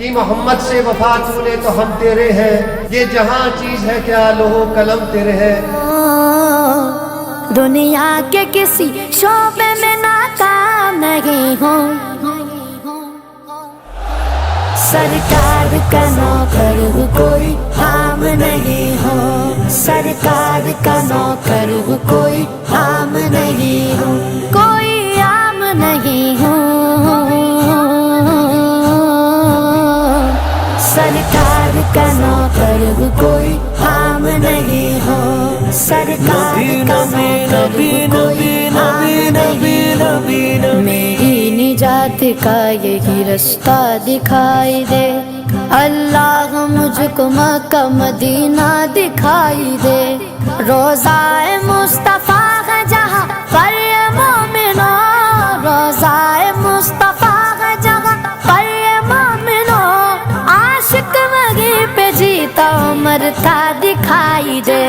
کہ محمد سے وفا تُونے تو ہم تیرے ہیں، یہ جہاں چیز ہے کیا لوح قلم تیرے ہے۔ دنیا کے کسی شعبے میں ناکام نہیں ہوں، سرکار کا نوکر کوئی عام نہیں ہو، سرکار کا نوکر کوئی عام نہیں ہو، کوئی عام نہیں ہو، سرکار کا نوکر کوئی عام نہیں ہو، سرکار کا نوکر کوئی عام نہیں ہو۔ میری نجات کا یہی رستہ دکھائی دے، اللہ مجھ کو مکہ مدینہ دکھائی دے، روضہ مصطفیٰ ہے جہاں پر یہ مومنو، روضہ مصطفیٰ ہے جہاں پر یہ مومنو، عاشق وہیں پہ جیتا مرتا دکھائی دے۔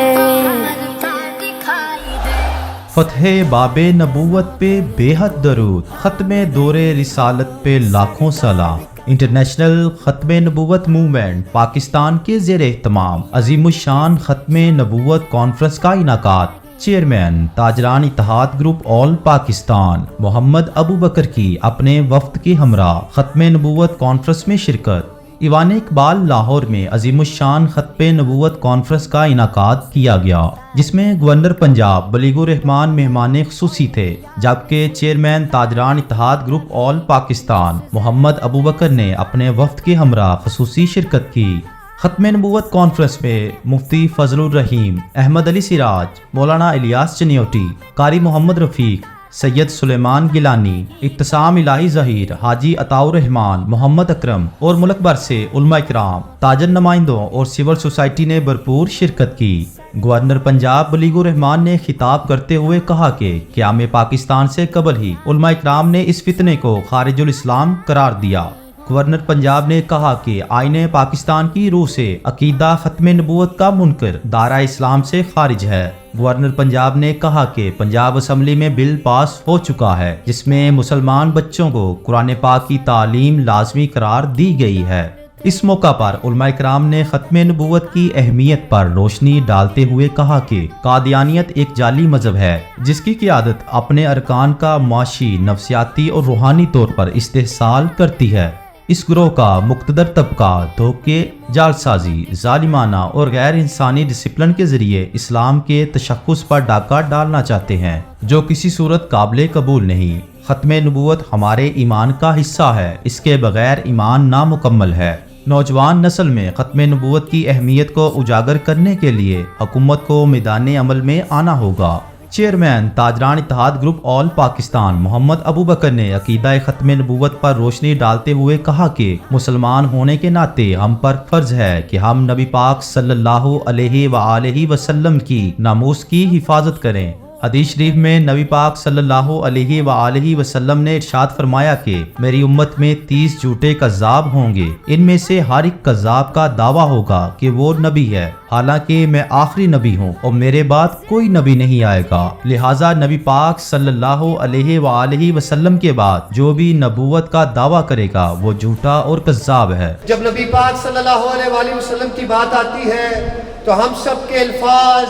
فتح باب نبوت پہ بے حد درود، ختم دور رسالت پہ لاکھوں سلام۔ انٹرنیشنل ختم نبوت موومنٹ پاکستان کے زیر اہتمام عظیم الشان ختم نبوت کانفرنس کا انعقاد۔ چیئرمین تاجران اتحاد گروپ آل پاکستان محمد ابو بکر کی اپنے وفد کے ہمراہ ختم نبوت کانفرنس میں شرکت۔ ایوان اقبال لاہور میں عظیم الشان ختم نبوت کانفرنس کا انعقاد کیا گیا، جس میں گورنر پنجاب بلیغ الرحمان مہمان خصوصی تھے، جبکہ چیئرمین تاجران اتحاد گروپ آل پاکستان محمد ابو بکر نے اپنے وفد کے ہمراہ خصوصی شرکت کی۔ ختم نبوت کانفرنس میں مفتی فضل الرحیم، احمد علی سراج، مولانا الیاس چنیوٹی، قاری محمد رفیق، سید سلیمان گیلانی، اقتسام الہی ظہیر، حاجی عطاء الرحمان، محمد اکرم اور ملک بھر سے علماء کرام، تاجر نمائندوں اور سول سوسائٹی نے بھرپور شرکت کی۔ گورنر پنجاب بلیغ الرحمان نے خطاب کرتے ہوئے کہا کہ قیام پاکستان سے قبل ہی علماء کرام نے اس فتنے کو خارج الاسلام قرار دیا۔ گورنر پنجاب نے کہا کہ آئین پاکستان کی روح سے عقیدہ ختم نبوت کا منکر دائرہ اسلام سے خارج ہے۔ گورنر پنجاب نے کہا کہ پنجاب اسمبلی میں بل پاس ہو چکا ہے، جس میں مسلمان بچوں کو قرآن پاک کی تعلیم لازمی قرار دی گئی ہے۔ اس موقع پر علماء کرام نے ختم نبوت کی اہمیت پر روشنی ڈالتے ہوئے کہا کہ قادیانیت ایک جعلی مذہب ہے، جس کی قیادت اپنے ارکان کا معاشی، نفسیاتی اور روحانی طور پر استحصال کرتی ہے۔ اس گروہ کا مقتدر طبقہ دھوکے، جعلسازی، ظالمانہ اور غیر انسانی ڈسپلن کے ذریعے اسلام کے تشخص پر ڈاکہ ڈالنا چاہتے ہیں، جو کسی صورت قابل قبول نہیں۔ ختم نبوت ہمارے ایمان کا حصہ ہے، اس کے بغیر ایمان نامکمل ہے۔ نوجوان نسل میں ختم نبوت کی اہمیت کو اجاگر کرنے کے لیے حکومت کو میدان عمل میں آنا ہوگا۔ چیئرمین تاجران اتحاد گروپ آل پاکستان محمد ابو بکر نے عقیدہ ختم نبوت پر روشنی ڈالتے ہوئے کہا کہ مسلمان ہونے کے ناطے ہم پر فرض ہے کہ ہم نبی پاک صلی اللہ علیہ وآلہ وسلم کی ناموس کی حفاظت کریں۔ حدیث شریف میں نبی پاک صلی اللہ علیہ وآلہ وسلم نے ارشاد فرمایا کہ میری امت میں 30 جھوٹے کذاب ہوں گے، ان میں سے ہر ایک کذاب کا دعویٰ ہوگا کہ وہ نبی ہے، حالانکہ میں آخری نبی ہوں اور میرے بعد کوئی نبی نہیں آئے گا۔ لہٰذا نبی پاک صلی اللہ علیہ وآلہ وسلم کے بعد جو بھی نبوت کا دعویٰ کرے گا وہ جھوٹا اور کذاب ہے۔ جب نبی پاک صلی اللہ علیہ وآلہ وسلم کی بات آتی ہے تو ہم سب کے الفاظ،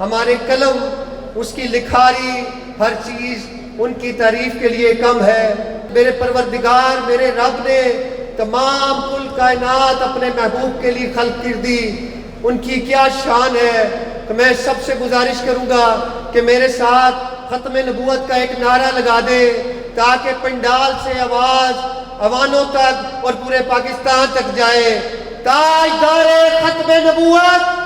ہمارے قلم، اس کی لکھاری، ہر چیز ان کی تعریف کے لیے کم ہے۔ میرے پروردگار، میرے رب نے تمام کل کائنات اپنے محبوب کے لیے خلق کر دی، ان کی کیا شان ہے۔ تو میں سب سے گزارش کروں گا کہ میرے ساتھ ختم نبوت کا ایک نعرہ لگا دے، تاکہ پنڈال سے آواز عوانوں تک اور پورے پاکستان تک جائے۔ تاجدار ختم نبوت